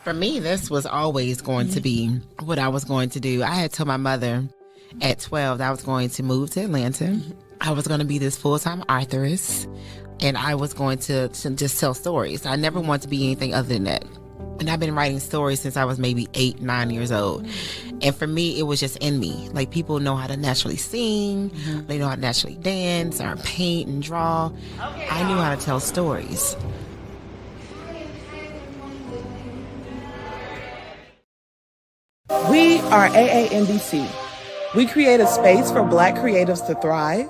For me, this was always going to be what I was going to do. I had told my mother at 12 that I was going to move to Atlanta. I was going to be this full-time authoress, and I was going to just tell stories. I never wanted to be anything other than that. And I've been writing stories since I was maybe 8, 9 years old. And for me, it was just in me. Like, people know how to naturally sing. They know how to naturally dance or paint and draw. I knew how to tell stories. We are AAMBC. We create a space for Black creatives to thrive,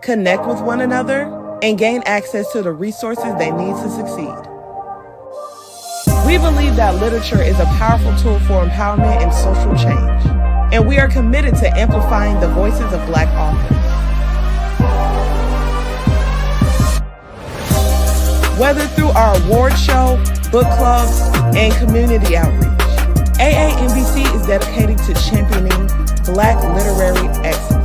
connect with one another, and gain access to the resources they need to succeed. We believe that literature is a powerful tool for empowerment and social change, and we are committed to amplifying the voices of Black authors. Whether through our award show, book clubs, and community outreach, AAMBC is dedicated to championing Black literary excellence.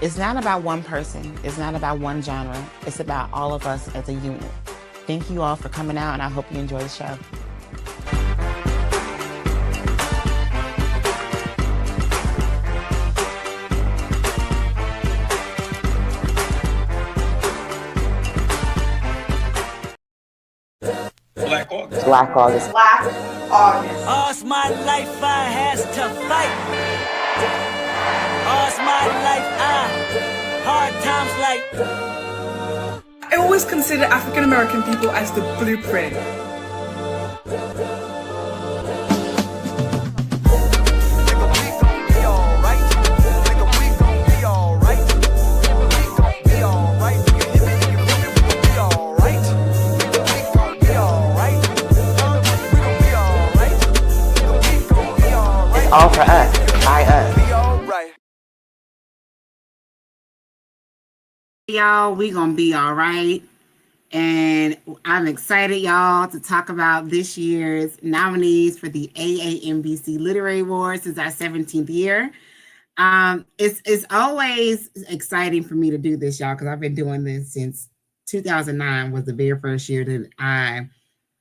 It's not about one person. It's not about one genre. It's about all of us as a unit. Thank you all for coming out, and I hope you enjoy the show. Black August. Black August. Black August. All's my life I has to fight. All's my life hard times like. I always consider African American people as the blueprint. All for us, by us. Y'all, we gonna be all right. And I'm excited, y'all, to talk about this year's nominees for the AAMBC Literary Awards. This is our 17th year. It's always exciting for me to do this, y'all, because I've been doing this since 2009 was the very first year that I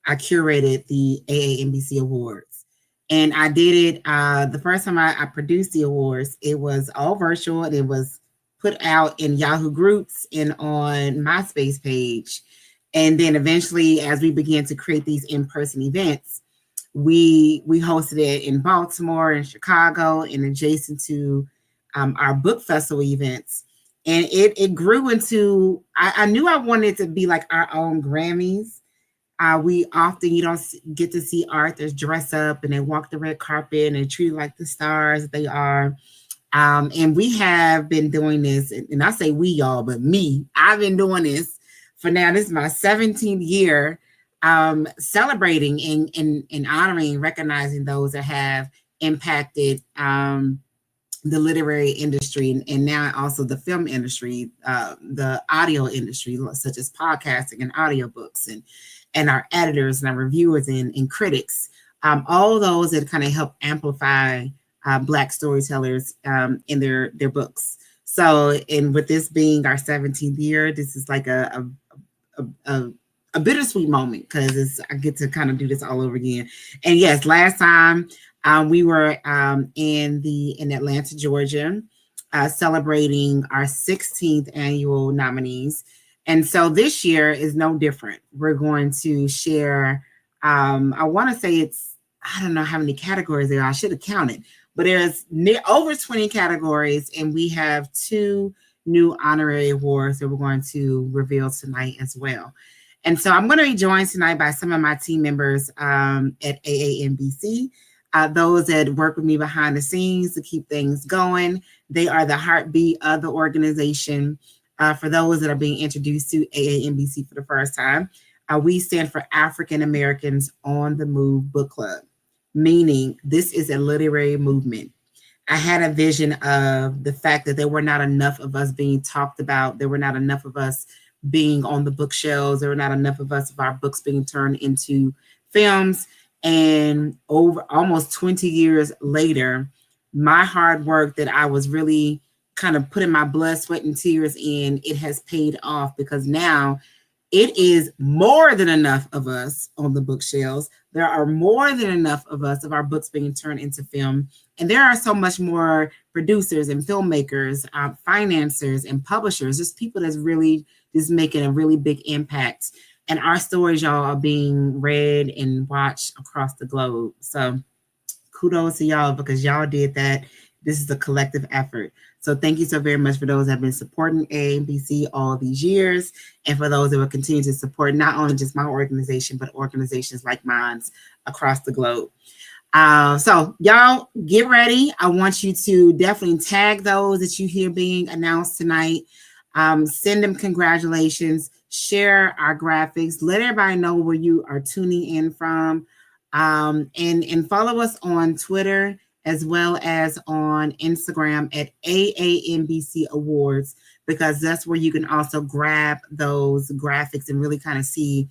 curated the AAMBC Awards. And I did it the first time I produced the awards, it was all virtual and it was put out in Yahoo groups and on MySpace page. And then eventually, as we began to create these in-person events, we hosted it in Baltimore and Chicago and adjacent to our book festival events. And it grew into, I knew I wanted it to be like our own Grammys. We often, you don't get to see authors dress up and they walk the red carpet and they treat like the stars they are. And we have been doing this, and I say we, y'all, but me, I've been doing this for now. This is my 17th year, celebrating and honoring, recognizing those that have impacted the literary industry and now also the film industry, the audio industry, such as podcasting and audiobooks and our editors and our reviewers and critics, all those that kind of help amplify Black storytellers in their books. So, and with this being our 17th year, this is like a bittersweet moment because I get to kind of do this all over again. And yes, last time we were in Atlanta, Georgia, celebrating our 16th annual nominees. And so this year is no different. We're going to share, I want to say I don't know how many categories there are. I should have counted, but there's over 20 categories, and we have 2 new honorary awards that we're going to reveal tonight as well. And so I'm going to be joined tonight by some of my team members at AAMBC, those that work with me behind the scenes to keep things going. They are the heartbeat of the organization. For those that are being introduced to AAMBC for the first time, we stand for African Americans on the Move Book Club, meaning this is a literary movement. I had a vision of the fact that there were not enough of us being talked about. There were not enough of us being on the bookshelves. There were not enough of us of our books being turned into films. And over almost 20 years later, my hard work that I was really kind of putting my blood, sweat, and tears in, it has paid off because now it is more than enough of us on the bookshelves. There are more than enough of us of our books being turned into film. And there are so much more producers and filmmakers, financiers and publishers, just people that's really just making a really big impact. And our stories, y'all, are being read and watched across the globe. So kudos to y'all because y'all did that. This is a collective effort. So thank you so very much for those that have been supporting AAMBC all these years, and for those that will continue to support not only just my organization, but organizations like mine across the globe. So y'all get ready. I want you to definitely tag those that you hear being announced tonight. Send them congratulations, share our graphics, let everybody know where you are tuning in from, and follow us on Twitter as well as on Instagram at AAMBC Awards, because that's where you can also grab those graphics and really kind of see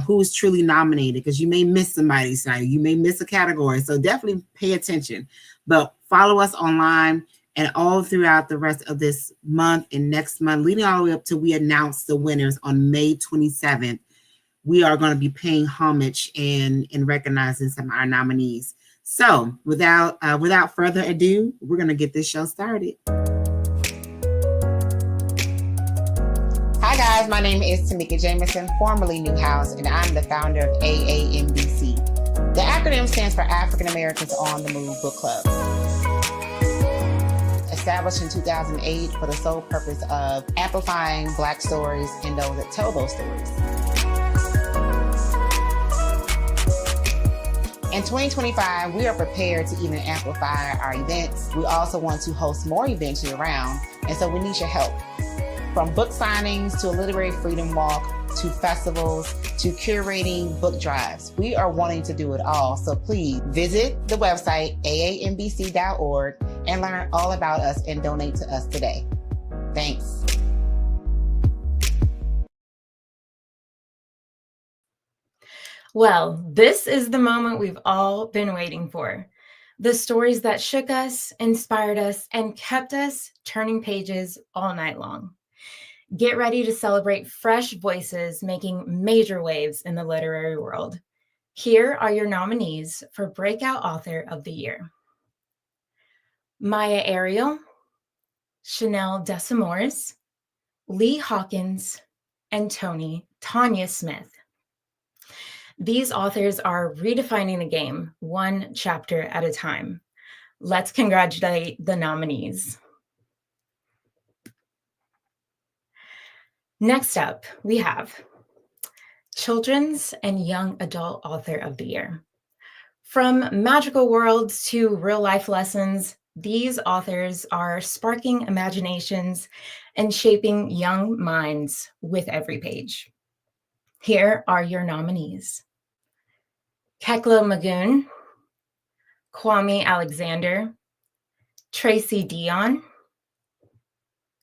who's truly nominated, because you may miss somebody tonight, you may miss a category, so definitely pay attention. But follow us online and all throughout the rest of this month and next month, leading all the way up till we announce the winners on May 27th. We are going to be paying homage and recognizing some of our nominees. So without further ado, we're going to get this show started. Hi guys, my name is Tamika Jameson, formerly Newhouse, and I'm the founder of AAMBC. The acronym stands for African Americans on the Move Book Club. Established in 2008 for the sole purpose of amplifying Black stories and those that tell those stories. In 2025, we are prepared to even amplify our events. We also want to host more events year-round, and so we need your help. From book signings to a literary freedom walk, to festivals, to curating book drives. We are wanting to do it all, so please visit the website aambc.org and learn all about us and donate to us today. Thanks. Well, this is the moment we've all been waiting for. The stories that shook us, inspired us, and kept us turning pages all night long. Get ready to celebrate fresh voices making major waves in the literary world. Here are your nominees for Breakout Author of the Year. Maya Ariel, Chanel Desamores, Lee Hawkins, and Tanya Smith. These authors are redefining the game, one chapter at a time. Let's congratulate the nominees. Next up, we have Children's and Young Adult Author of the Year. From magical worlds to real-life lessons, these authors are sparking imaginations and shaping young minds with every page. Here are your nominees. Kekla Magoon, Kwame Alexander, Tracy Dion,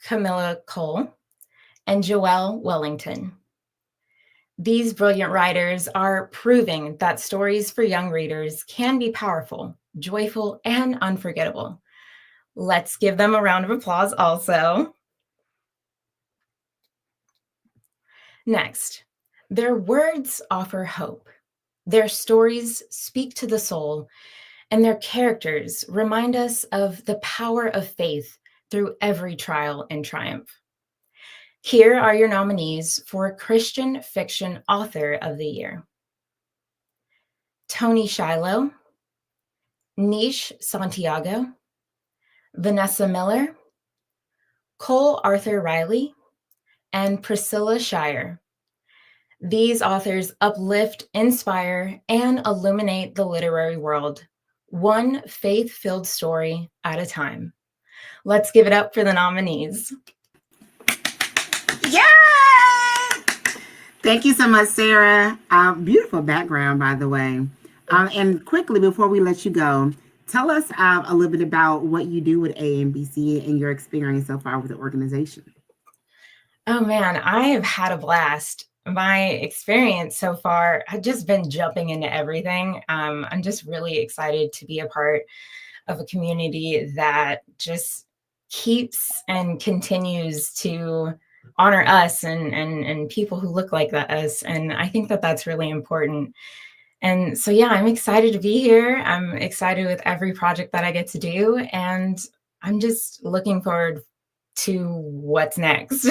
Camilla Cole, and Joelle Wellington. These brilliant writers are proving that stories for young readers can be powerful, joyful, and unforgettable. Let's give them a round of applause also. Next, their words offer hope. Their stories speak to the soul, and their characters remind us of the power of faith through every trial and triumph. Here are your nominees for Christian Fiction Author of the Year. Tony Shiloh, Nish Santiago, Vanessa Miller, Cole Arthur Riley, and Priscilla Shire. These authors uplift, inspire, and illuminate the literary world, one faith-filled story at a time. Let's give it up for the nominees. Yay! Thank you so much, Sarah. Beautiful background, by the way. And quickly, before we let you go, tell us a little bit about what you do with AAMBC and your experience so far with the organization. Oh man, I have had a blast. My experience so far, I've just been jumping into everything. I'm just really excited to be a part of a community that just keeps and continues to honor us and people who look like us. And I think that that's really important. And so, yeah, I'm excited to be here. I'm excited with every project that I get to do. And I'm just looking forward to what's next.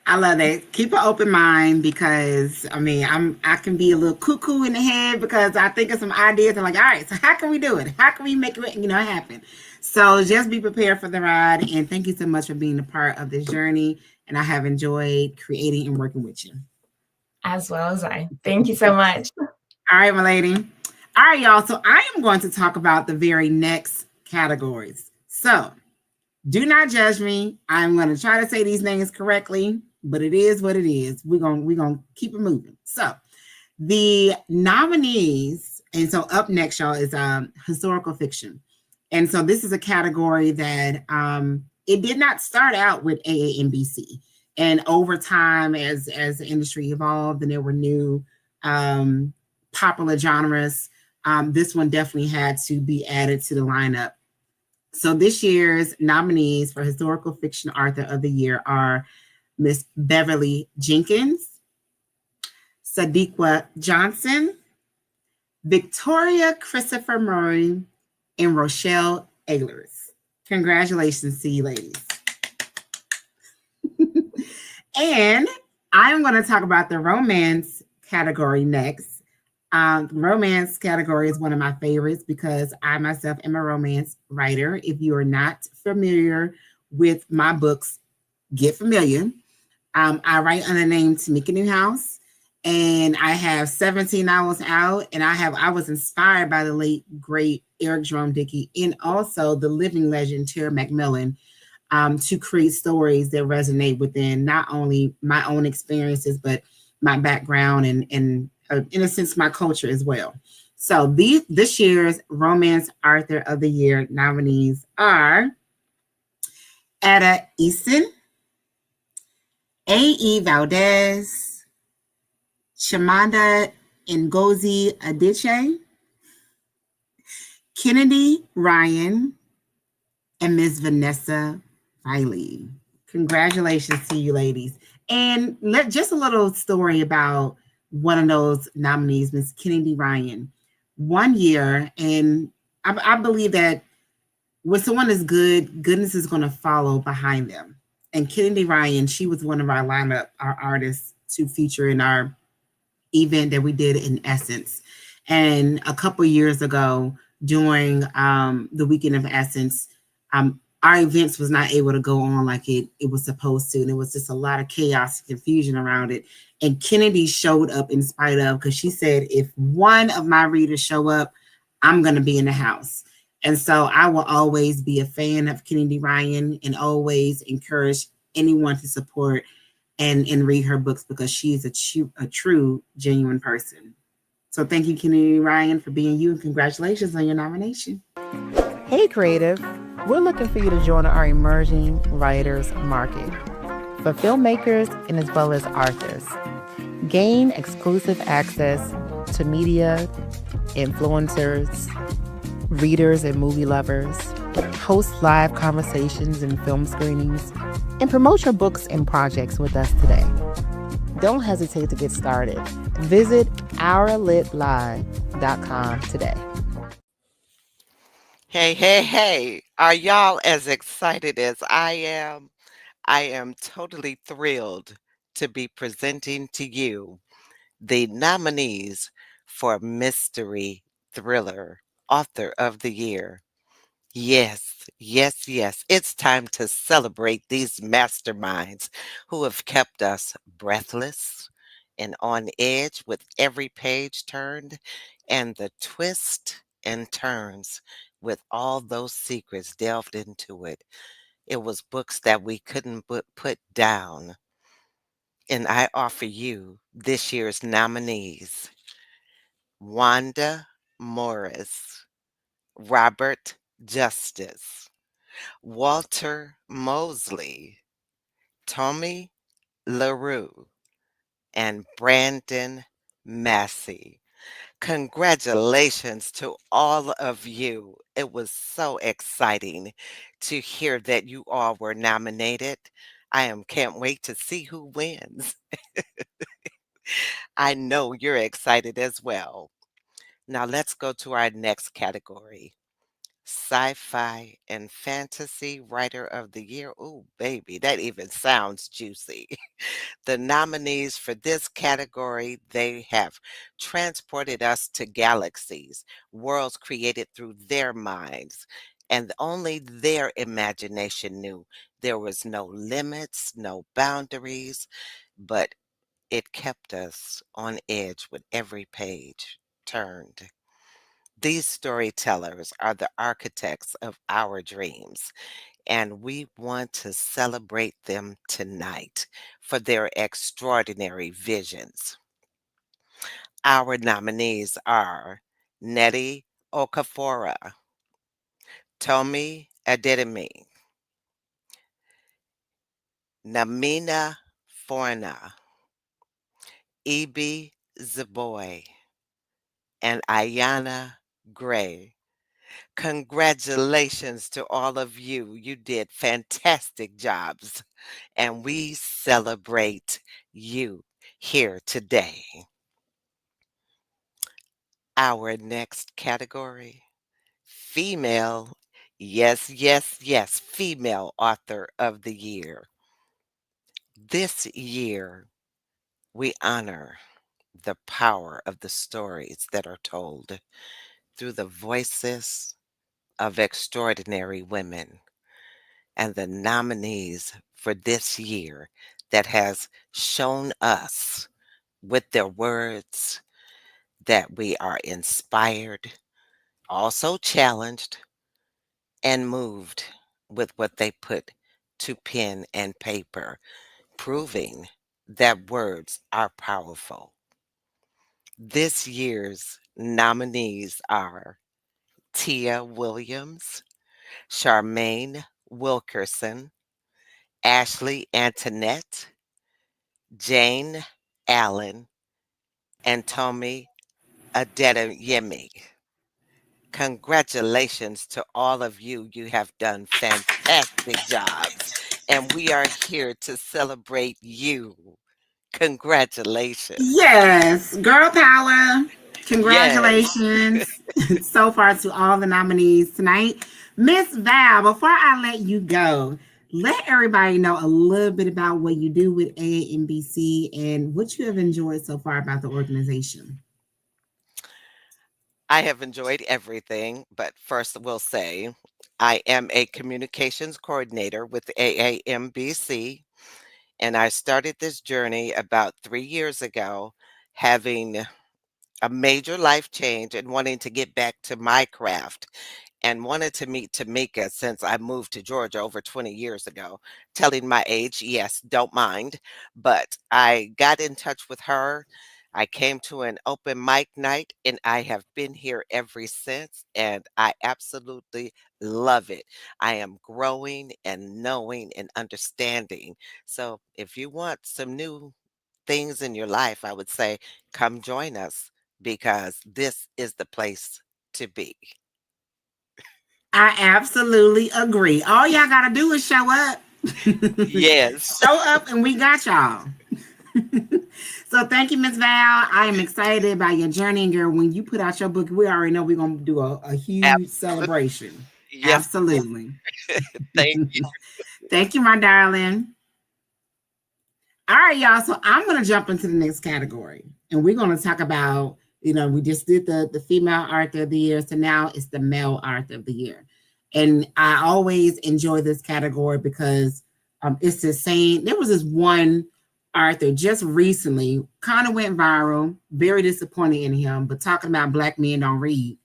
I love that. Keep an open mind because I can be a little cuckoo in the head because I think of some ideas and like, all right, so how can we do it? How can we make it, happen? So just be prepared for the ride. And thank you so much for being a part of this journey. And I have enjoyed creating and working with you. As well as I. Thank you so much. All right, my lady. All right, y'all. So I am going to talk about the very next categories. So do not judge me. I'm going to try to say these names correctly, but it is what it is. We're gonna keep it moving. So the nominees, and so up next, y'all, is historical fiction. And so this is a category that it did not start out with AAMBC. And over time, as the industry evolved and there were new popular genres, this one definitely had to be added to the lineup. So this year's nominees for Historical Fiction Author of the Year are Miss Beverly Jenkins, Sadiqa Johnson, Victoria Christopher Murray, and Rochelle Ehlers. Congratulations to you, ladies. And I'm going to talk about the romance category next. The romance category is one of my favorites because I myself am a romance writer. If you are not familiar with my books, get familiar. I write under the name Tamika Newhouse, and I have 17 novels out, and I was inspired by the late, great Eric Jerome Dickey and also the living legend Tara McMillan to create stories that resonate within not only my own experiences, but my background and in a sense, my culture as well. So this year's Romance Author of the Year nominees are Ada Easton, A.E. Valdez, Chimamanda Ngozi Adichie, Kennedy Ryan and Ms. Vanessa Riley. Congratulations to you, ladies. And just a little story about one of those nominees, Ms. Kennedy Ryan. 1 year, and I believe that when someone is good, goodness is going to follow behind them. And Kennedy Ryan, she was one of our lineup, our artists to feature in our event that we did in Essence. And a couple years ago, during the weekend of Essence, our events was not able to go on like it was supposed to. And it was just a lot of chaos and confusion around it. And Kennedy showed up in spite of, because she said, if one of my readers show up, I'm going to be in the house. And so I will always be a fan of Kennedy Ryan and always encourage anyone to support and read her books, because she is a true, genuine person. So thank you, Kennedy Ryan, for being you, and congratulations on your nomination. Hey, creative. We're looking for you to join our emerging writers market for filmmakers and as well as authors. Gain exclusive access to media, influencers, readers and movie lovers, host live conversations and film screenings, and promote your books and projects with us today. Don't hesitate to get started. Visit ourlitlive.com today. Hey. Are y'all as excited as I am? I am totally thrilled to be presenting to you the nominees for Mystery Thriller Author of the Year. Yes. It's time to celebrate these masterminds who have kept us breathless and on edge with every page turned and the twists and turns with all those secrets delved into it. It was books that we couldn't put down. And I offer you this year's nominees: Wanda Morris, Robert Justice, Walter Mosley, Tommy LaRue, and Brandon Massey. Congratulations to all of you. It was so exciting to hear that you all were nominated. Can't wait to see who wins. I know you're excited as well. Now let's go to our next category. Sci-fi and fantasy writer of the year. Oh, baby, that even sounds juicy. The nominees for this category, they have transported us to galaxies, worlds created through their minds, and only their imagination knew. There was no limits, no boundaries, but it kept us on edge with every page turned. These storytellers are the architects of our dreams, and we want to celebrate them tonight for their extraordinary visions. Our nominees are Nettie Okafora, Tomi Adedemi, Namina Forna, Ibi Zaboy, and Ayana Gray. Congratulations to all of you. You did fantastic jobs, and we celebrate you here today. Our next category: female. Yes, female author of the year. This year, we honor the power of the stories that are told through the voices of extraordinary women. And the nominees for this year that has shown us with their words that we are inspired, also challenged, and moved with what they put to pen and paper, proving that words are powerful. This year's nominees are Tia Williams, Charmaine Wilkerson, Ashley Antoinette, Jane Allen, and Tommy Adedeyemi. Congratulations to all of you. You have done fantastic jobs, and we are here to celebrate you. Congratulations. Yes, girl power. Yes. Congratulations so far to all the nominees tonight. Miss Val, before I let you go, let everybody know a little bit about what you do with AAMBC and what you have enjoyed so far about the organization. I have enjoyed everything, but first we'll say I am a communications coordinator with AAMBC, and I started this journey about 3 years ago, having a major life change and wanting to get back to my craft and wanted to meet Tamika since I moved to Georgia over 20 years ago. Telling my age, yes, don't mind. But I got in touch with her. I came to an open mic night and I have been here ever since, and I absolutely love it. I am growing and knowing and understanding. So if you want some new things in your life, I would say come join us because this is the place to be. I absolutely agree. All y'all got to do is show up. Yes. Show up and we got y'all. So thank you, Miss Val. I am excited about your journey, girl. When you put out your book, we already know we're going to do a huge Absolutely. celebration. Yes. Absolutely. Thank you. Thank you, my darling. All right, y'all. So I'm going to jump into the next category. And we're going to talk about, we just did the female author of the year. So now it's the male author of the year. And I always enjoy this category because it's the same. There was this one author just recently, kind of went viral, very disappointed in him, but talking about Black men don't read.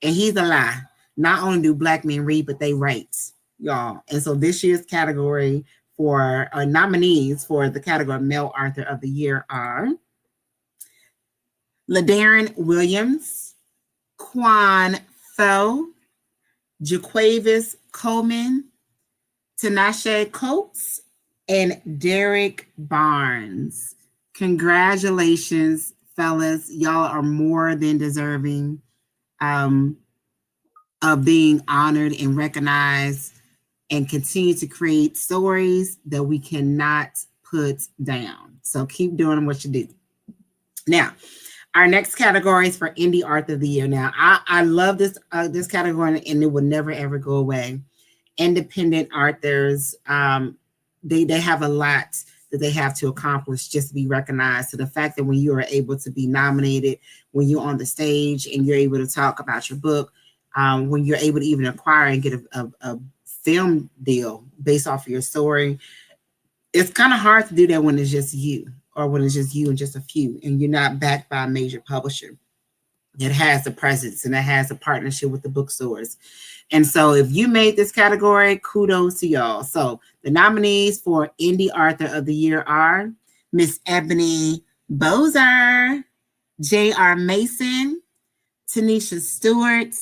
And he's a lie. Not only do Black men read, but they write, y'all. And so this year's category for nominees for the category Male Author of the Year are LaDarren Williams, Quan Pho, Jaquavis Coleman, Tinashe Coates, and Derek Barnes. Congratulations, fellas. Y'all are more than deserving of being honored and recognized and continue to create stories that we cannot put down. So keep doing what you do. Now, our next category is for Indie Author of the Year. Now, I love this category, and it will never, ever go away. Independent authors, they have a lot that they have to accomplish just to be recognized. So the fact that when you are able to be nominated, when you're on the stage and you're able to talk about your book, when you're able to even acquire and get a film deal based off of your story, it's kind of hard to do that when it's just you, or when it's just you and just a few, and you're not backed by a major publisher that has the presence and that has a partnership with the bookstores. And so if you made this category, kudos to y'all. So the nominees for Indie Author of the Year are Miss Ebony Bozer, J.R. Mason, Tanisha Stewart,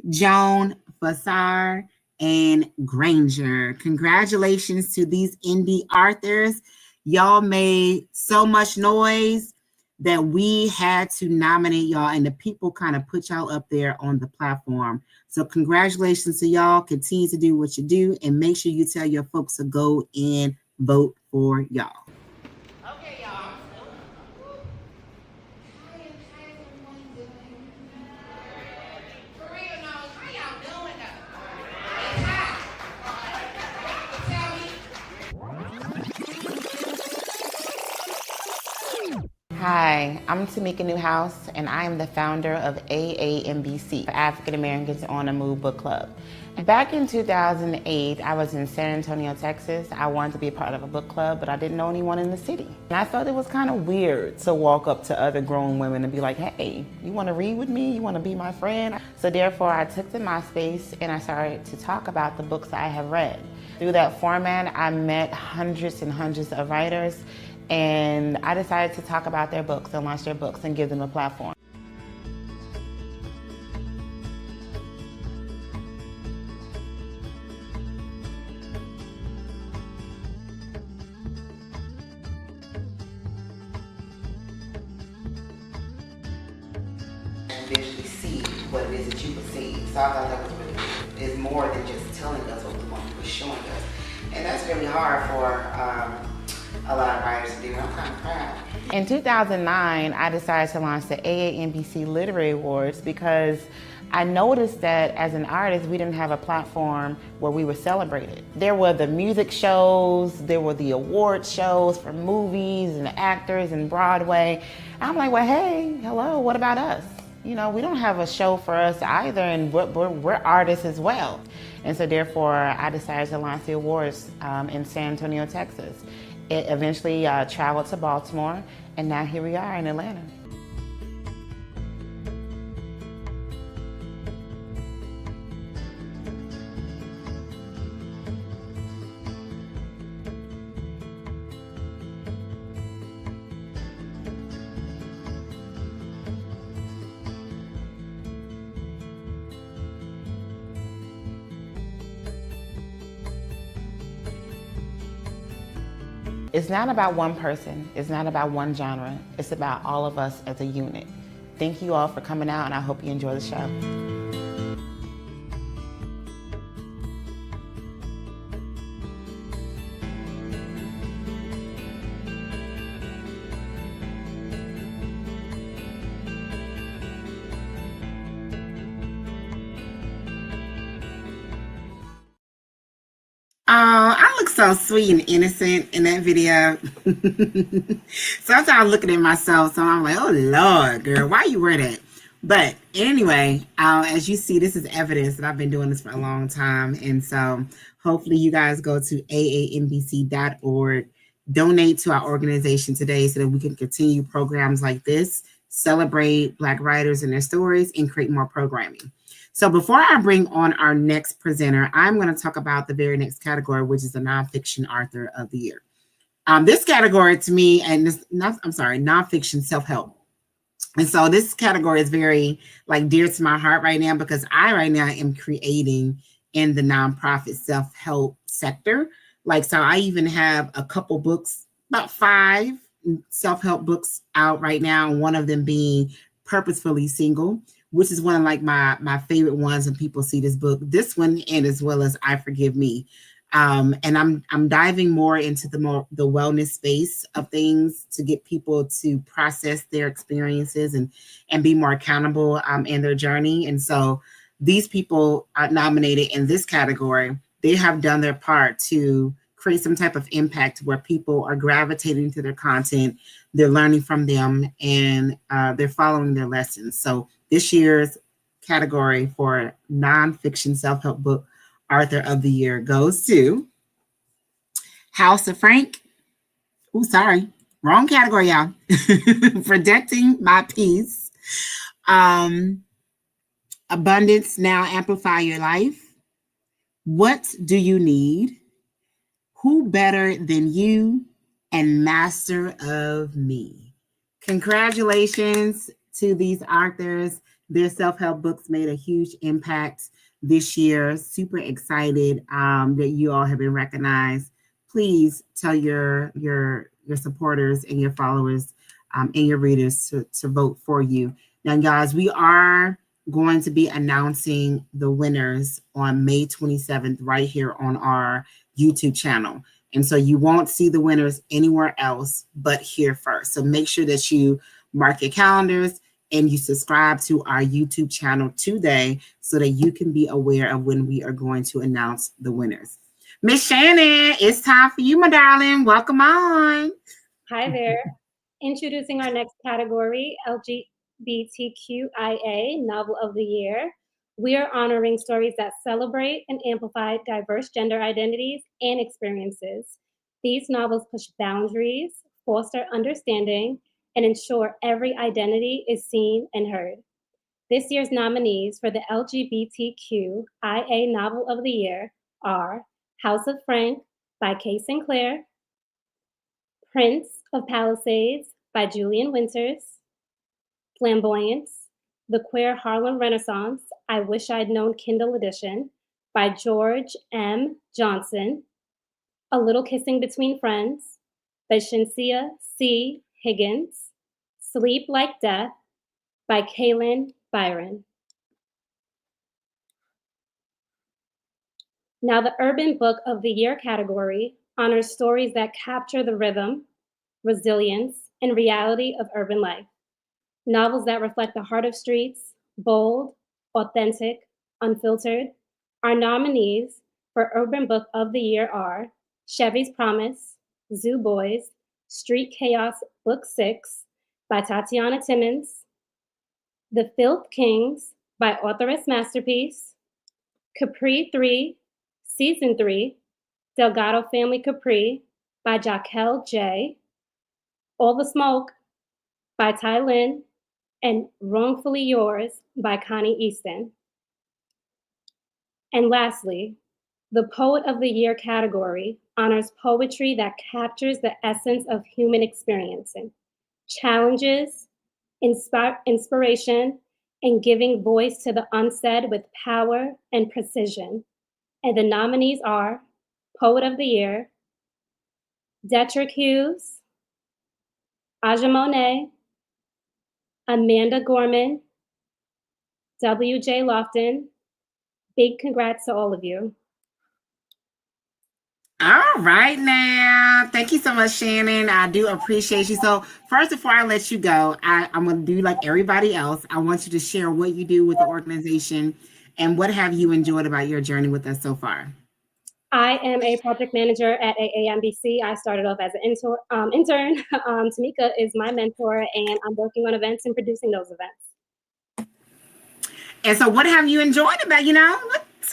Joan Fassar, and Granger. Congratulations to these indie authors. Y'all made so much noise that we had to nominate y'all, and the people kind of put y'all up there on the platform. So congratulations to y'all. Continue to do what you do, and make sure you tell your folks to go and vote for y'all. Okay, y'all. Hi, I'm Tamika Newhouse, and I am the founder of AAMBC, African Americans on the Move Book Club. Back in 2008, I was in San Antonio, Texas. I wanted to be a part of a book club, but I didn't know anyone in the city. And I felt it was kind of weird to walk up to other grown women and be like, hey, you want to read with me? You want to be my friend? So therefore, I took to MySpace and I started to talk about the books I have read. Through that format, I met hundreds and hundreds of writers, and I decided to talk about their books and launch their books and give them a platform. Visually see what it is that you perceive. So I thought that was really good. It's more than just telling us what we want, but showing us. And that's really hard for a lot of writers to do. I'm kind of proud. In 2009, I decided to launch the AAMBC Literary Awards because I noticed that as an artist, we didn't have a platform where we were celebrated. There were the music shows, there were the award shows for movies and actors and Broadway. I'm like, well, hey, hello, what about us? You know, we don't have a show for us either, and we're artists as well. And so therefore, I decided to launch the awards in San Antonio, Texas. It eventually traveled to Baltimore, and now here we are in Atlanta. It's not about one person. It's not about one genre. It's about all of us as a unit. Thank you all for coming out, and I hope you enjoy the show. Oh, I look so sweet and innocent in that video. Sometimes I'm looking at myself, so I'm like, oh Lord, girl, why you wear that? But anyway, as you see, this is evidence that I've been doing this for a long time. And so hopefully you guys go to aambc.org, donate to our organization today so that we can continue programs like this, celebrate Black writers and their stories, and create more programming. So before I bring on our next presenter, I'm going to talk about the very next category, which is the nonfiction author of the year. This category to me, and this, nonfiction self-help. And so this category is very dear to my heart right now because I right now am creating in the nonprofit self-help sector. So I even have a couple books, about 5 self-help books out right now. One of them being Purposefully Single, which is one of my favorite ones when people see this book. This one, and as well as I Forgive Me. And I'm diving more into the wellness space of things to get people to process their experiences and be more accountable in their journey. And so these people are nominated in this category. They have done their part to create some type of impact where people are gravitating to their content, they're learning from them, and they're following their lessons. So this year's category for nonfiction self-help book author of the year goes to House of Frank. Oh, sorry, wrong category, y'all. Protecting My Peace. Abundance Now Amplify Your Life. What Do You Need? Who Better Than You? And Master of Me. Congratulations to these authors. Their self-help books made a huge impact this year. Super excited that you all have been recognized. Please tell your supporters and your followers and your readers to vote for you. Now, guys, we are going to be announcing the winners on May 27th right here on our YouTube channel. And so you won't see the winners anywhere else but here first. So make sure that you mark your calendars and you subscribe to our YouTube channel today so that you can be aware of when we are going to announce the winners. Miss Shannon, it's time for you, my darling. Welcome on. Hi there. Introducing our next category, LGBTQIA Novel of the Year. We are honoring stories that celebrate and amplify diverse gender identities and experiences. These novels push boundaries, foster understanding, and ensure every identity is seen and heard. This year's nominees for the LGBTQIA Novel of the Year are House of Frank by Kay Sinclair, Prince of Palisades by Julian Winters, Flamboyance, The Queer Harlem Renaissance, I Wish I'd Known Kindle Edition by George M. Johnson, A Little Kissing Between Friends by Shinsia C. Higgins, Sleep Like Death by Kaylin Byron. Now, the Urban Book of the Year category honors stories that capture the rhythm, resilience, and reality of urban life. Novels that reflect the heart of streets, bold, authentic, unfiltered. Our nominees for Urban Book of the Year are Chevy's Promise, Zoo Boys, Street Chaos Book 6 by Tatiana Timmons, The Filth Kings by authoress Masterpiece, Capri 3, Season 3, Delgado Family Capri by Jaquel J, All the Smoke by Ty Lin, and Wrongfully Yours by Connie Easton. And lastly, the Poet of the Year category honors poetry that captures the essence of human experiencing, challenges, inspiration, and giving voice to the unsaid with power and precision. And the nominees are Poet of the Year, Detrick Hughes, Aja Monet, Amanda Gorman, W.J. Lofton. Big congrats to all of you. All right now. Thank you so much, Shannon. I do appreciate you. So first, before I let you go, I'm going to do like everybody else. I want you to share what you do with the organization and what have you enjoyed about your journey with us so far. I am a project manager at AAMBC. I started off as an intern. Tamika is my mentor, and I'm working on events and producing those events. And so what have you enjoyed about,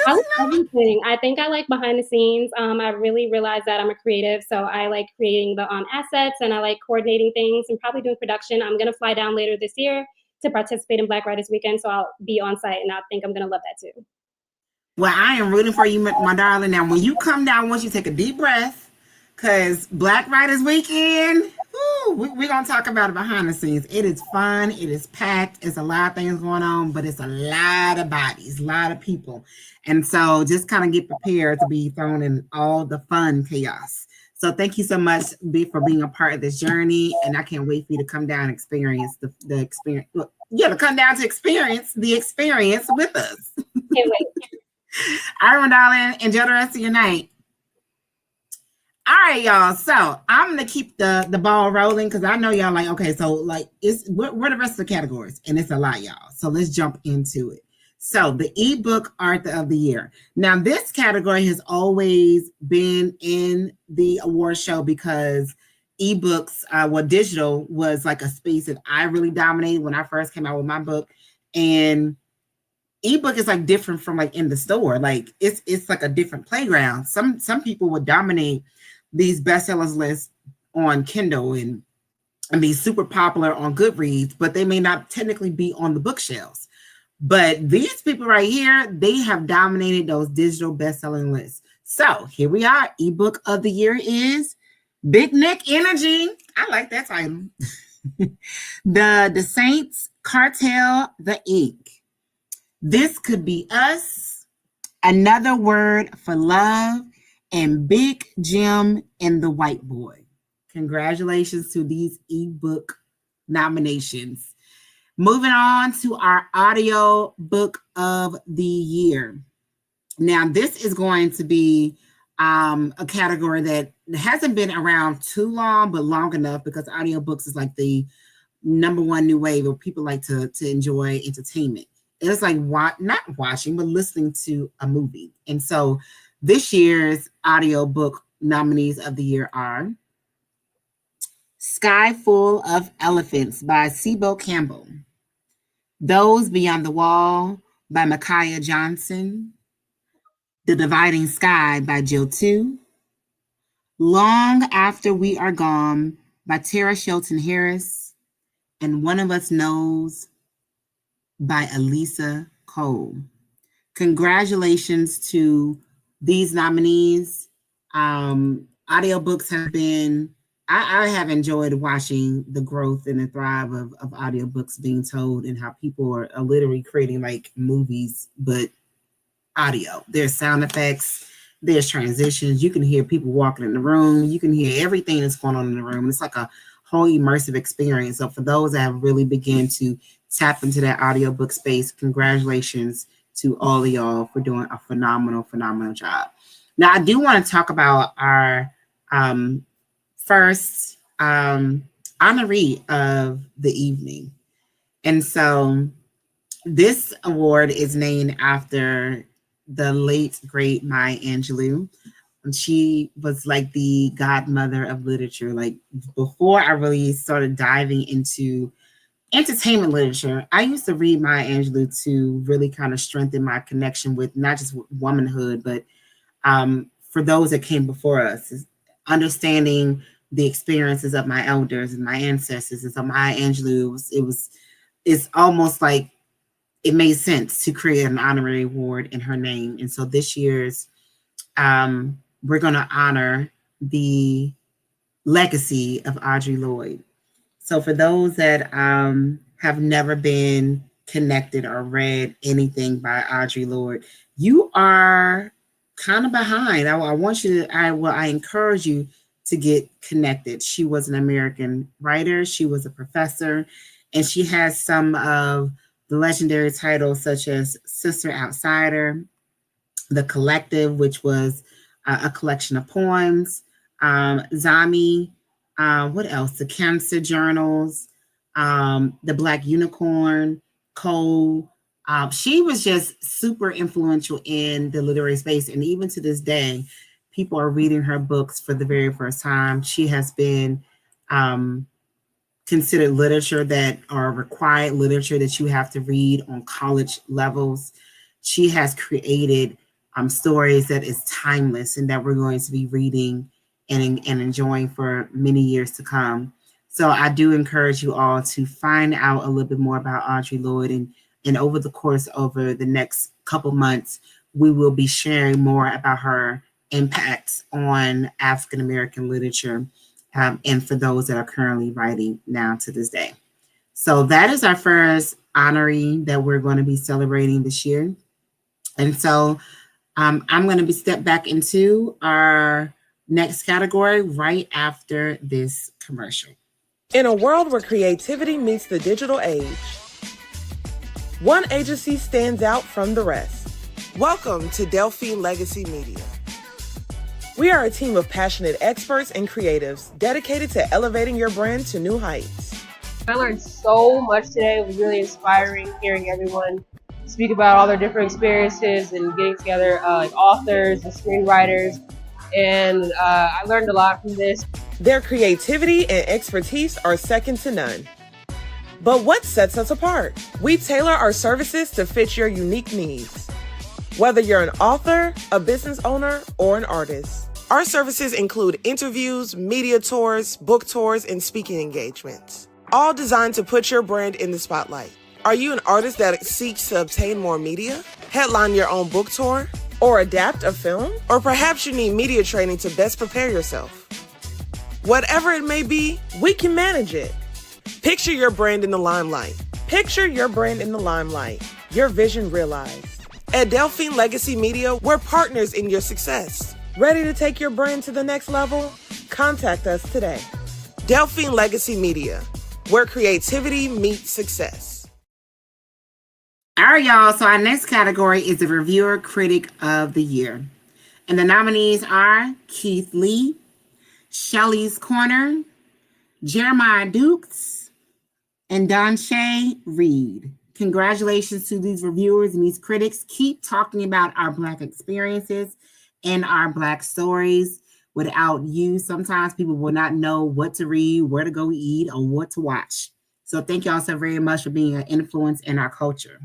I like everything. I think I like behind the scenes. I really realized that I'm a creative, so I like creating the assets, and I like coordinating things and probably doing production. I'm going to fly down later this year to participate in Black Writers Weekend, so I'll be on site, and I think I'm going to love that too. Well, I am rooting for you, my darling. Now, when you come down, I want you to take a deep breath, because Black Writers Weekend, we're going to talk about it behind the scenes. It is fun. It is packed. It's a lot of things going on, but it's a lot of bodies, a lot of people. And so just kind of get prepared to be thrown in all the fun chaos. So thank you so much for being a part of this journey. And I can't wait for you to come down and experience the experience. To come down to experience the experience with us. Can't wait. All right, my darling. Enjoy the rest of your night. All right, y'all. So I'm gonna keep the ball rolling because I know y'all like, okay, so like what are the rest of the categories? And it's a lot, y'all. So let's jump into it. So the ebook author of the year. Now, this category has always been in the award show because ebooks, digital was like a space that I really dominated when I first came out with my book. And ebook is like different from like in the store. Like it's like a different playground. Some people would dominate these bestsellers lists on Kindle and be super popular on Goodreads, but they may not technically be on the bookshelves. But these people right here, they have dominated those digital best-selling lists. So here we are. Ebook of the year is Big Nick Energy. I like that title. The Saints Cartel, The Ink. This Could Be Us, Another Word for Love, and Big Jim and the White Boy. Congratulations to these ebook nominations. Moving on to our audio book of the year. Now, this is going to be a category that hasn't been around too long, but long enough because audiobooks is like the number one new wave where people like to enjoy entertainment. It's like not watching, but listening to a movie. And so this year's audiobook nominees of the year are Sky Full of Elephants by Sibo Campbell, Those Beyond the Wall by Micaiah Johnson, The Dividing Sky by Jill Tu, Long After We Are Gone by Tara Shelton Harris, and One of Us Knows by Elisa Cole. Congratulations to these nominees. Audiobooks have been, I have enjoyed watching the growth and the thrive of audiobooks being told and how people are literally creating like movies, but audio. There's sound effects, there's transitions. You can hear people walking in the room. You can hear everything that's going on in the room. It's like a whole immersive experience. So for those that have really begun to tap into that audiobook space, congratulations to all of y'all for doing a phenomenal job. Now, I do want to talk about our first honoree of the evening. And so this award is named after the late, great Maya Angelou. She was like the godmother of literature. Like before I really started diving into entertainment literature, I used to read Maya Angelou to really kind of strengthen my connection with not just womanhood, but for those that came before us, understanding the experiences of my elders and my ancestors. And so Maya Angelou, it's almost like it made sense to create an honorary award in her name. And so this year's, we're going to honor the legacy of Audre Lorde. So for those that have never been connected or read anything by Audre Lorde, you are kind of behind. I encourage you to get connected. She was an American writer. She was a professor, and she has some of the legendary titles such as Sister Outsider, The Collective, which was a collection of poems, Zami, what else? The Cancer Journals, The Black Unicorn, Cole. She was just super influential in the literary space. And even to this day, people are reading her books for the very first time. She has been considered literature that are required literature that you have to read on college levels. She has created stories that is timeless and that we're going to be reading and enjoying for many years to come. So I do encourage you all to find out a little bit more about Audre Lorde, and over the course over the next couple months, we will be sharing more about her impacts on African American literature, and for those that are currently writing now to this day. So that is our first honoree that we're going to be celebrating this year. And so I'm going to step back into our next category right after this commercial. In a world where creativity meets the digital age, one agency stands out from the rest. Welcome to Delphine Legacy Media. We are a team of passionate experts and creatives dedicated to elevating your brand to new heights. I learned so much today. It was really inspiring hearing everyone speak about all their different experiences and getting together like authors and screenwriters. And I learned a lot from this. Their creativity and expertise are second to none. But what sets us apart? We tailor our services to fit your unique needs. Whether you're an author, a business owner, or an artist, our services include interviews, media tours, book tours, and speaking engagements, all designed to put your brand in the spotlight. Are you an artist that seeks to obtain more media, headline your own book tour, or adapt a film? Or perhaps you need media training to best prepare yourself? Whatever it may be, we can manage it. Picture your brand in the limelight. Picture your brand in the limelight. Your vision realized. At Delphine Legacy Media, we're partners in your success. Ready to take your brand to the next level? Contact us today. Delphine Legacy Media, where creativity meets success. All right, y'all. So our next category is the Reviewer Critic of the Year. And the nominees are Keith Lee, Shelley's Corner, Jeremiah Dukes, and Donshay Reed. Congratulations to these reviewers and these critics. Keep talking about our Black experiences and our Black stories. Without you, sometimes people will not know what to read, where to go eat, or what to watch. So thank y'all so very much for being an influence in our culture.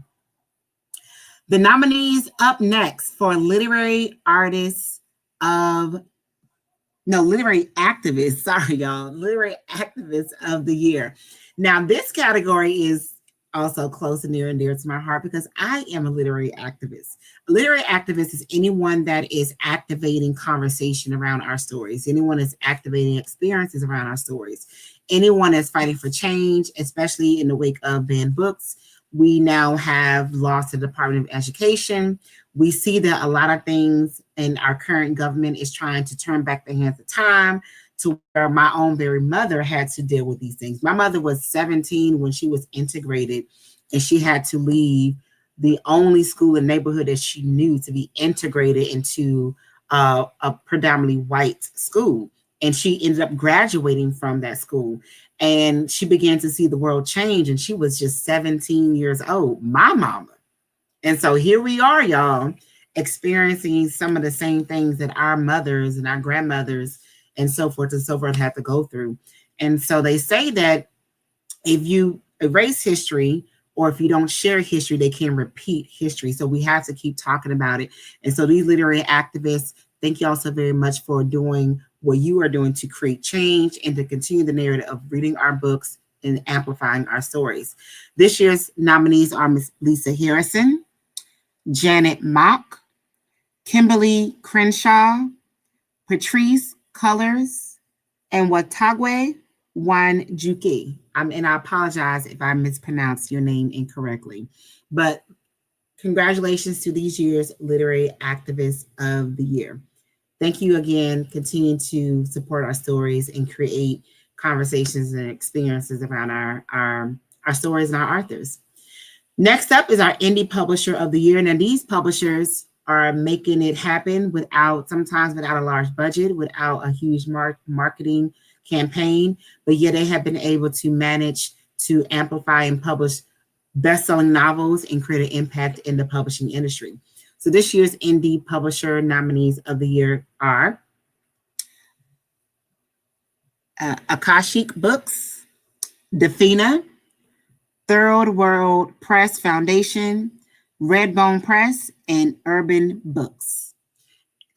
The nominees up next for Literary Activists of the Year. Now, this category is also close and near and dear to my heart because I am a literary activist. A literary activist is anyone that is activating conversation around our stories, anyone that's activating experiences around our stories, anyone that's fighting for change, especially in the wake of banned books. We now have lost the Department of Education. We see that a lot of things in our current government is trying to turn back the hands of time to where my own very mother had to deal with these things. My mother was 17 when she was integrated and she had to leave the only school in the neighborhood that she knew to be integrated into a predominantly white school. And she ended up graduating from that school. And she began to see the world change. And she was just 17 years old, my mama. And so here we are, y'all, experiencing some of the same things that our mothers and our grandmothers and so forth had to go through. And so they say that if you erase history, or if you don't share history, they can repeat history. So we have to keep talking about it. And so these literary activists, thank you all so very much for doing what you are doing to create change and to continue the narrative of reading our books and amplifying our stories. This year's nominees are Ms. Lisa Harrison, Janet Mock, Kimberly Crenshaw, Patrice Colors, and Watagwe Wanjuki. And I apologize if I mispronounced your name incorrectly. But congratulations to these year's Literary Activists of the Year. Thank you again. Continue to support our stories and create conversations and experiences around our stories and our authors. Next up is our Indie Publisher of the Year. Now, these publishers are making it happen sometimes without a large budget, without a huge marketing campaign, but yet they have been able to manage to amplify and publish best-selling novels and create an impact in the publishing industry. So this year's Indie Publisher nominees of the year are Akashic Books, Defina, Third World Press Foundation, Redbone Press, and Urban Books.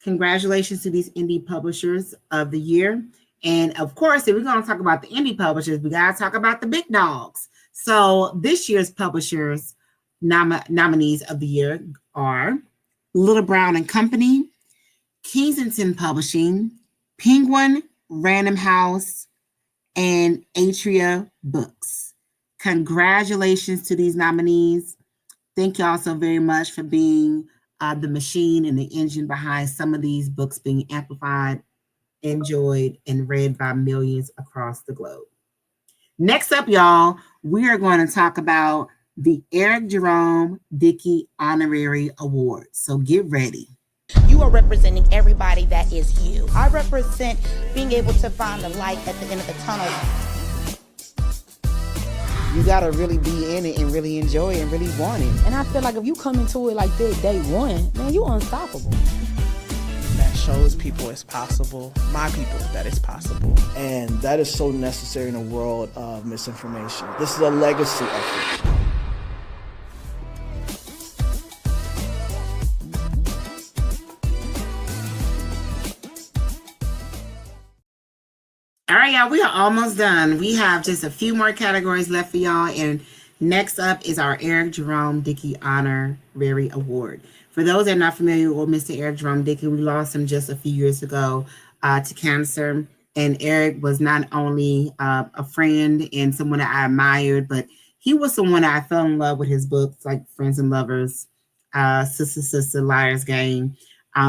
Congratulations to these Indie Publishers of the year. And of course, if we're going to talk about the indie publishers, we got to talk about the big dogs. So this year's publishers nominees of the year are Little Brown and Company, Kensington Publishing, Penguin Random House, and Atria Books. Congratulations to these nominees. Thank you all so very much for being the machine and the engine behind some of these books being amplified, enjoyed, and read by millions across the globe. Next up, y'all, we are going to talk about the Eric Jerome Dickey Honorary Award. So get ready. You are representing everybody that is you. I represent being able to find the light at the end of the tunnel. You gotta really be in it and really enjoy it and really want it. And I feel like if you come into it like that day one, man, you unstoppable. That shows people it's possible, my people, that it's possible. And that is so necessary in a world of misinformation. This is a legacy effort. All right, y'all, we are almost done. We have just a few more categories left for y'all. And next up is our Eric Jerome Dickey Honorary Award. For those that are not familiar with Mr. Eric Jerome Dickey, we lost him just a few years ago to cancer. And Eric was not only a friend and someone that I admired, but he was someone that I fell in love with his books, like Friends and Lovers, Sister, Sister, Liar's Game.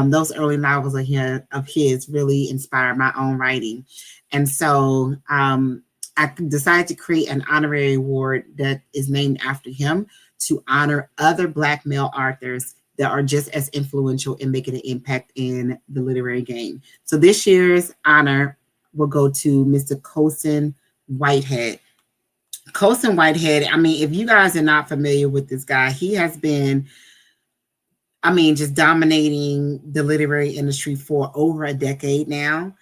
Those early novels of his really inspired my own writing. And so I decided to create an honorary award that is named after him to honor other Black male authors that are just as influential in making an impact in the literary game. So this year's honor will go to Mr. Colson Whitehead. Colson Whitehead, I mean, if you guys are not familiar with this guy, he has been, just dominating the literary industry for over a decade now.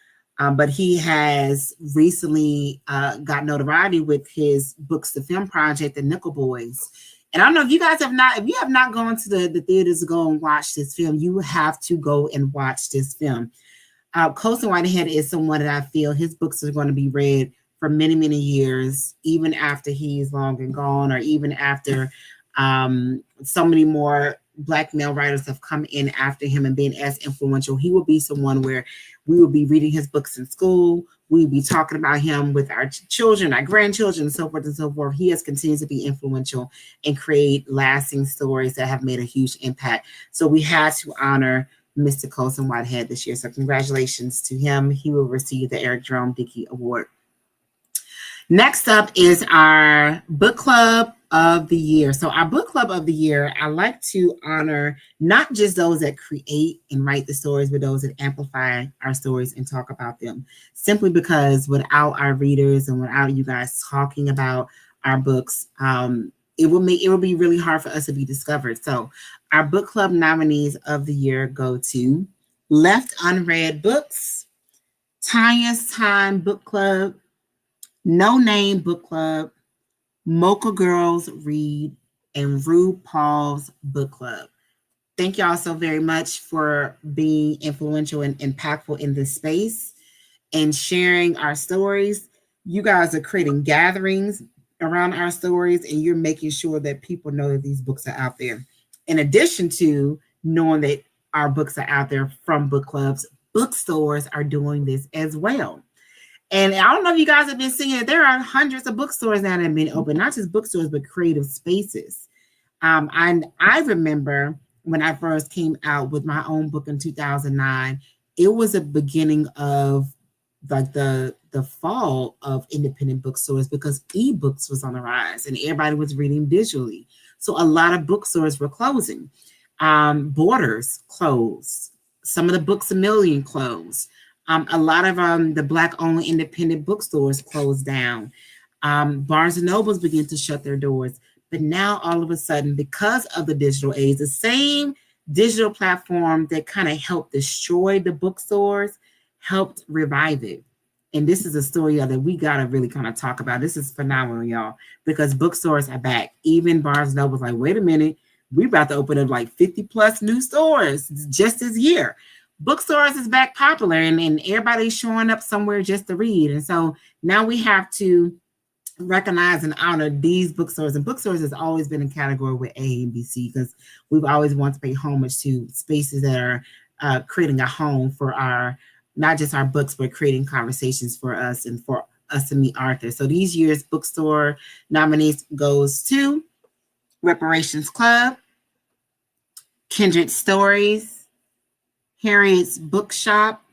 But he has recently got notoriety with his books to film project, The Nickel Boys. And I don't know if you guys have not gone to the theaters to go and watch this film, you have to go and watch this film. Colson Whitehead is someone that I feel his books are going to be read for many, many years, even after he's long and gone, or even after so many more Black male writers have come in after him and been as influential. He will be someone where we will be reading his books in school. We'll be talking about him with our children, our grandchildren, and so forth and so forth. He has continued to be influential and create lasting stories that have made a huge impact. So we had to honor Mr. Colson Whitehead this year. So congratulations to him. He will receive the Eric Jerome Dickey Award. Next up is our book club of the year. So our book club of the year, I like to honor not just those that create and write the stories, but those that amplify our stories and talk about them. Simply because without our readers and without you guys talking about our books, it will be really hard for us to be discovered. So our book club nominees of the year go to Left Unread Books, Tanya's Time Book Club, No Name Book Club, Mocha Girls Read, and RuPaul's Book Club. Thank y'all so very much for being influential and impactful in this space and sharing our stories. You guys are creating gatherings around our stories, and you're making sure that people know that these books are out there. In addition to knowing that our books are out there from book clubs, bookstores are doing this as well. And I don't know if you guys have been seeing it. There are hundreds of bookstores now that have been open, not just bookstores, but creative spaces. And I remember when I first came out with my own book in 2009, it was a beginning of like the fall of independent bookstores because ebooks was on the rise and everybody was reading digitally. So a lot of bookstores were closing. Borders closed. Some of the Books A Million closed. A lot of the Black-owned independent bookstores closed down. Barnes and Nobles began to shut their doors. But now, all of a sudden, because of the digital age, the same digital platform that kind of helped destroy the bookstores helped revive it. And this is a story that we got to really kind of talk about. This is phenomenal, y'all, because bookstores are back. Even Barnes and Noble was like, wait a minute, we're about to open up like 50 plus new stores just this year. Bookstores is back popular and everybody's showing up somewhere just to read. And so now we have to recognize and honor these bookstores. And bookstores has always been a category with AAMBC because we've always wanted to pay homage to spaces that are creating a home for our, not just our books, but creating conversations for us and for us to meet authors. So these year's bookstore nominees goes to Reparations Club, Kindred Stories, Harriet's Bookshop,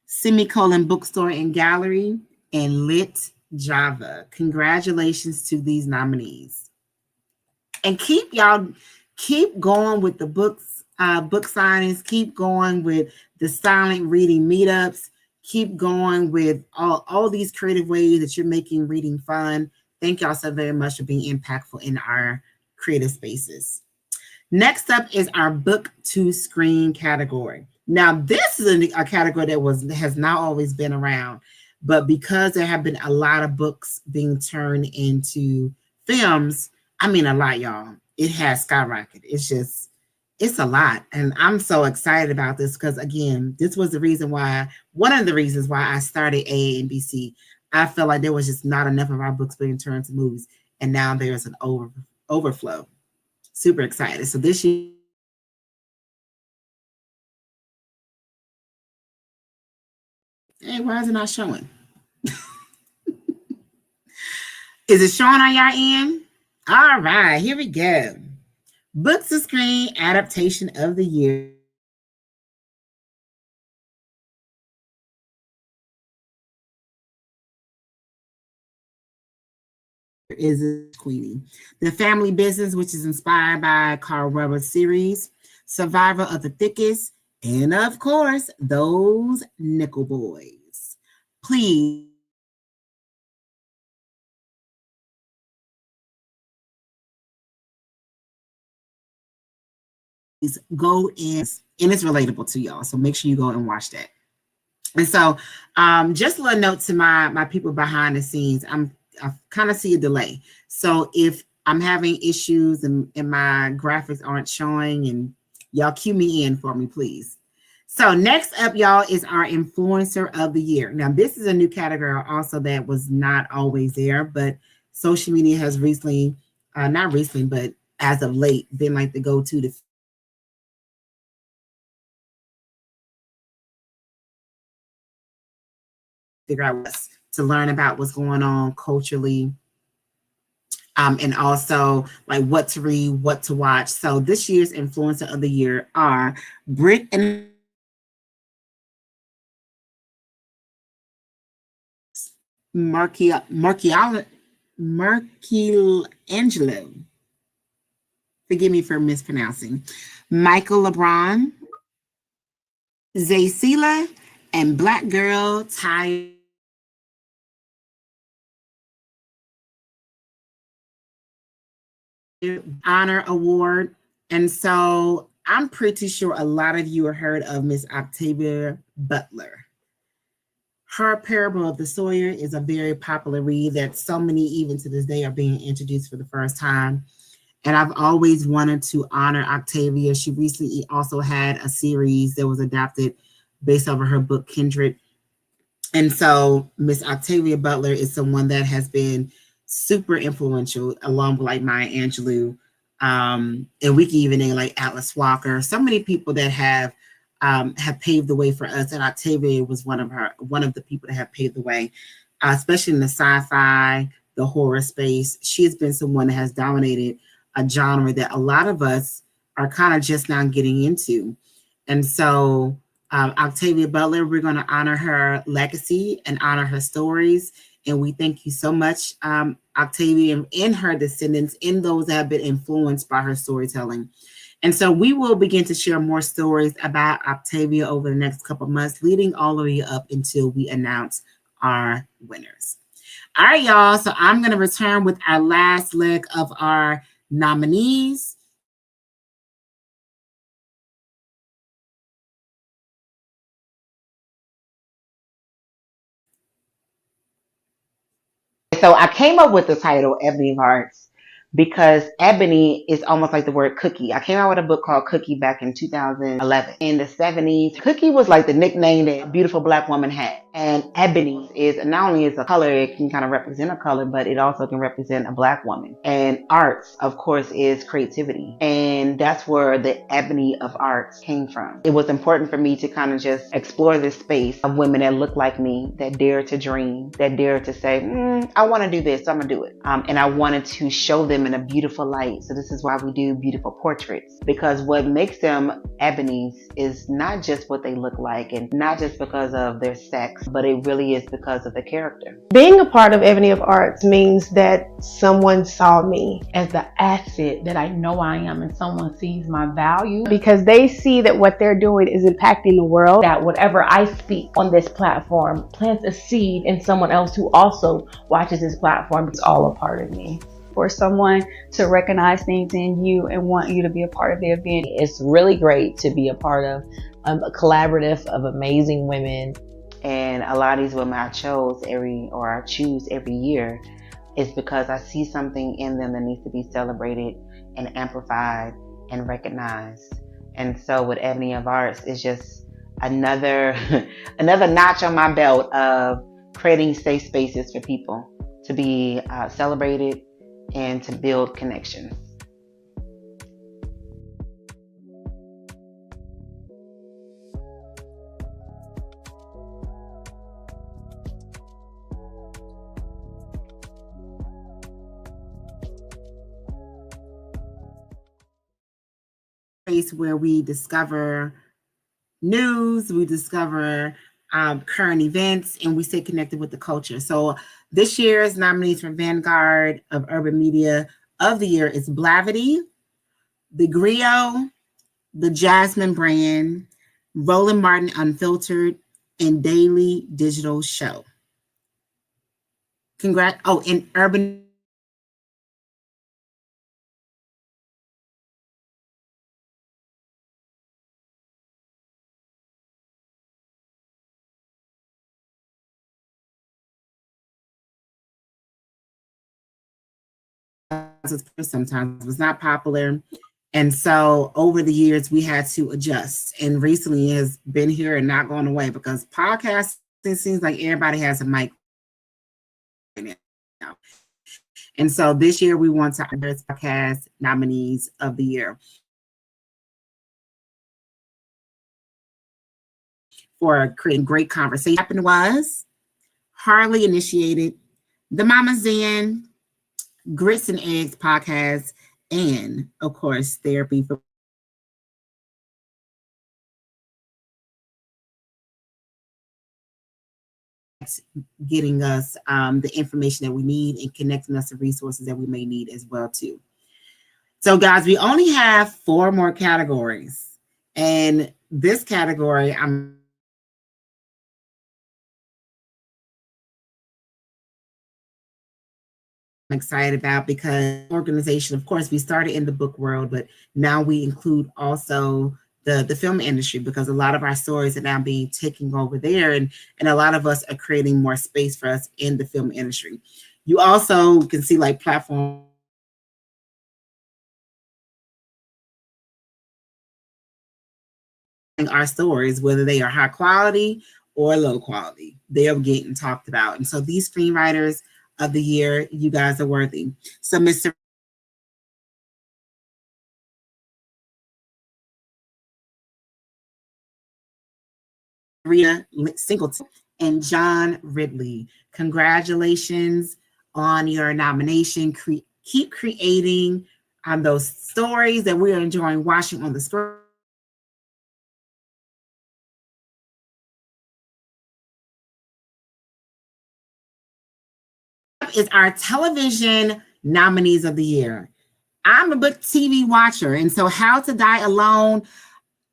Semicolon Bookstore and Gallery, and Lit Java. Congratulations to these nominees. And keep going with the books, book signings, keep going with the silent reading meetups, keep going with all these creative ways that you're making reading fun. Thank y'all so very much for being impactful in our creative spaces. Next up is our book to screen category. Now, this is a category that has not always been around, but because there have been a lot of books being turned into films, I mean a lot, y'all, it has skyrocketed. It's a lot. And I'm so excited about this because, again, this was one of the reasons why I started AAMBC. I felt like there was just not enough of our books being turned to movies, and now there's an overflow. Super excited. So this year, hey, why is it not showing? Is it showing on your end? All right, here we go. Books to Screen Adaptation of the Year is Queenie. The Family Business, which is inspired by Carl Weber's series, Survivor of the Thickest, and of course, Those Nickel Boys. Please go in, and it's relatable to y'all. So make sure you go and watch that. And so just a little note to my people behind the scenes. I kind of see a delay. So if I'm having issues and my graphics aren't showing, and y'all cue me in for me, please. So next up, y'all, is our Influencer of the Year. Now, this is a new category also that was not always there, but social media has recently, not recently, but as of late, been like the go-to to figure out to learn about what's going on culturally, and also like what to read, what to watch. So this year's Influencer of the Year are Britt and Marchioli, Michelangelo. Forgive me for mispronouncing. Michael LeBron, Zaysila, and Black Girl Ty Honor Award. And so I'm pretty sure a lot of you have heard of Miss Octavia Butler. Her Parable of the Sawyer is a very popular read that so many, even to this day, are being introduced for the first time. And I've always wanted to honor Octavia. She recently also had a series that was adapted based off of her book, Kindred. And so Miss Octavia Butler is someone that has been super influential, along with like Maya Angelou. And we can even name like Atlas Walker. So many people that have paved the way for us. And Octavia was one of the people that have paved the way, especially in the sci-fi, the horror space. She has been someone that has dominated a genre that a lot of us are kind of just now getting into. And so Octavia Butler, we're going to honor her legacy and honor her stories. And we thank you so much, Octavia, and her descendants, and those that have been influenced by her storytelling. And so we will begin to share more stories about Octavia over the next couple of months, leading all the way up until we announce our winners. All right, y'all. So I'm going to return with our last leg of our nominees. So I came up with the title Ebony of Hearts because ebony is almost like the word cookie. I came out with a book called Cookie back in 2011. In the 70s, cookie was like the nickname that a beautiful Black woman had. And ebony is not only is a color, it can kind of represent a color, but it also can represent a Black woman. And arts, of course, is creativity. And that's where the ebony of arts came from. It was important for me to kind of just explore this space of women that look like me, that dare to dream, that dare to say, I want to do this, so I'm going to do it. And I wanted to show them in a beautiful light. So this is why we do beautiful portraits, because what makes them ebonies is not just what they look like and not just because of their sex, but it really is because of the character. Being a part of Ebony of Arts means that someone saw me as the asset that I know I am, and someone sees my value because they see that what they're doing is impacting the world, that whatever I speak on this platform plants a seed in someone else who also watches this platform. It's all a part of me. For someone to recognize things in you and want you to be a part of their event. It's really great to be a part of a collaborative of amazing women. And a lot of these women I choose every year is because I see something in them that needs to be celebrated and amplified and recognized. And so with Ebony of Arts, it's just another notch on my belt of creating safe spaces for people to be celebrated and to build connections. Place where we discover news, we discover current events, and we stay connected with the culture. So this year's nominees for Vanguard of Urban Media of the Year is Blavity, The Griot, The Jasmine Brand, Roland Martin Unfiltered, and Daily Digital Show. And Urban sometimes was not popular. And so over the years, we had to adjust. And recently it has been here and not going away because podcasting seems like everybody has a mic right now. And so this year we want to honor podcast nominees of the year. For creating great conversation. What happened was Harley initiated the Mama Zen, Grits and Eggs podcast, and of course, Therapy for getting us the information that we need and connecting us to resources that we may need as well too. So guys, we only have 4 more categories. And this category I'm excited about because organization, of course, we started in the book world, but now we include also the film industry because a lot of our stories are now being taken over there, and a lot of us are creating more space for us in the film industry. You also can see like platform our stories, whether they are high quality or low quality, they are getting talked about. And so these screenwriters of the year, you guys are worthy. So Mr. Rita Singleton and John Ridley, congratulations on your nomination. Keep creating those stories that we are enjoying watching on the screen. Is our television nominees of the year. I'm a book TV watcher, and so How to Die Alone,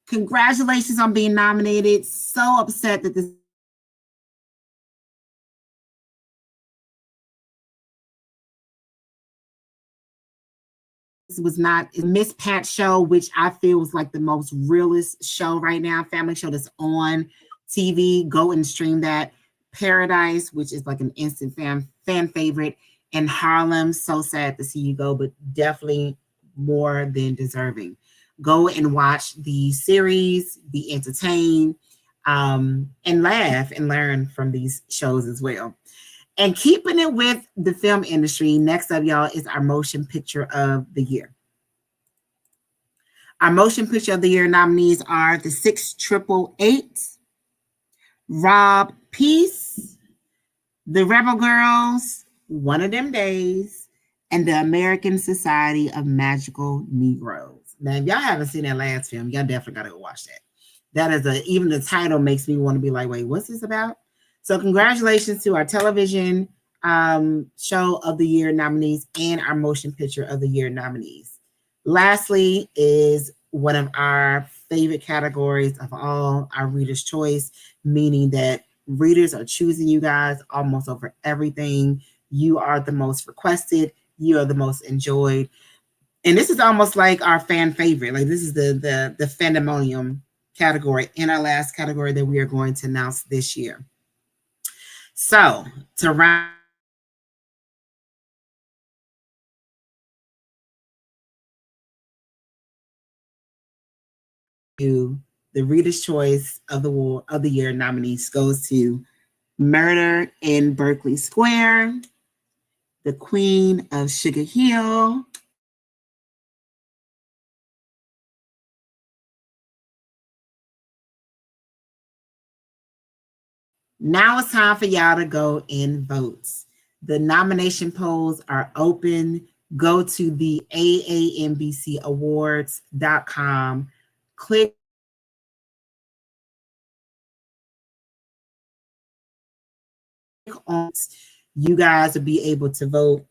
congratulations on being nominated. So upset that this was not Miss Pat show, which I feel was like the most realest show right now, family show that's on TV. Go and stream that. Paradise, which is like an instant fan favorite, and Harlem, so sad to see you go, but definitely more than deserving. Go and watch the series, be entertained, and laugh and learn from these shows as well. And keeping it with the film industry, next up, y'all, is our motion picture of the year. Our motion picture of the year nominees are The 6888, Rob Peace, The Rebel Girls, One of Them Days, and The American Society of Magical Negroes. Now, if y'all haven't seen that last film, y'all definitely got to go watch that. That is even the title makes me want to be like, wait, what's this about? So congratulations to our television show of the year nominees and our motion picture of the year nominees. Lastly is one of our favorite categories of all, our Reader's Choice, meaning that readers are choosing you guys almost over everything. You are the most requested. You are the most enjoyed. And this is almost like our fan favorite. Like this is the fandemonium category in our last category that we are going to announce this year. So to round you, the Reader's Choice of the year nominees goes to Murder in Berkeley Square, The Queen of Sugar Hill, Now it's time for y'all to go and vote. The nomination polls are open. Go to the AAMBCawards.com. Click on. You guys will be able to vote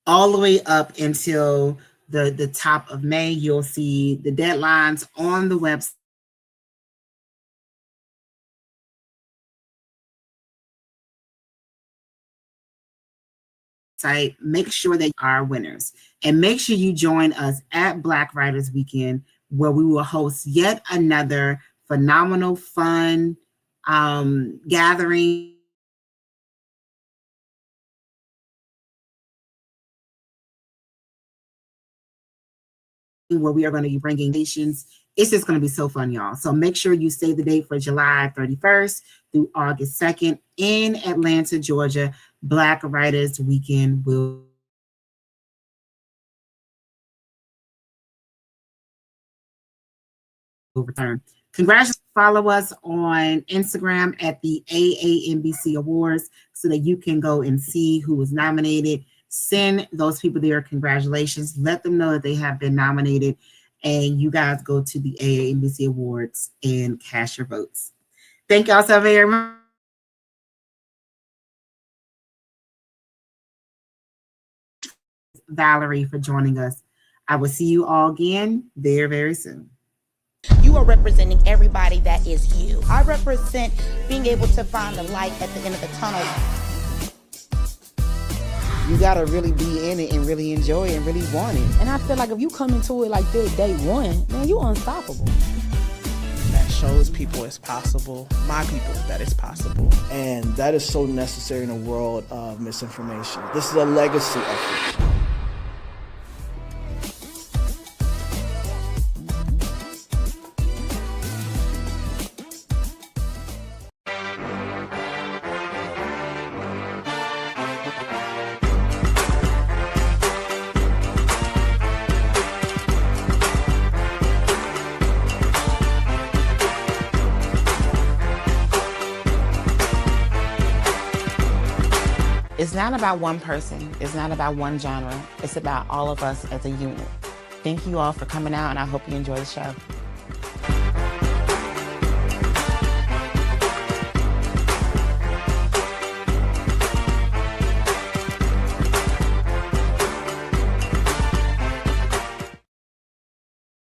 all the way up until the top of May. You'll see the deadlines on the website. Make sure that you are winners, and make sure you join us at Black Writers Weekend, where we will host yet another phenomenal, fun gathering. Where we are going to be bringing nations. It's just going to be so fun, y'all. So make sure you save the date for July 31st through August 2nd in Atlanta, Georgia. Black Writers Weekend will return. Congratulations. Follow us on Instagram at the AAMBC Awards so that you can go and see who was nominated. Send those people there congratulations. Let them know that they have been nominated. And you guys go to the AAMBC Awards and cast your votes. Thank y'all so very much. Valerie, for joining us. I will see you all again very, very soon. You are representing everybody that is you. I represent being able to find the light at the end of the tunnel. You gotta really be in it and really enjoy it and really want it. And I feel like if you come into it like that day one, man, you unstoppable. That shows people it's possible, my people, that it's possible. And that is so necessary in a world of misinformation. This is a legacy effort. It's not about one person. It's not about one genre. It's about all of us as a unit. Thank you all for coming out, and I hope you enjoy the show.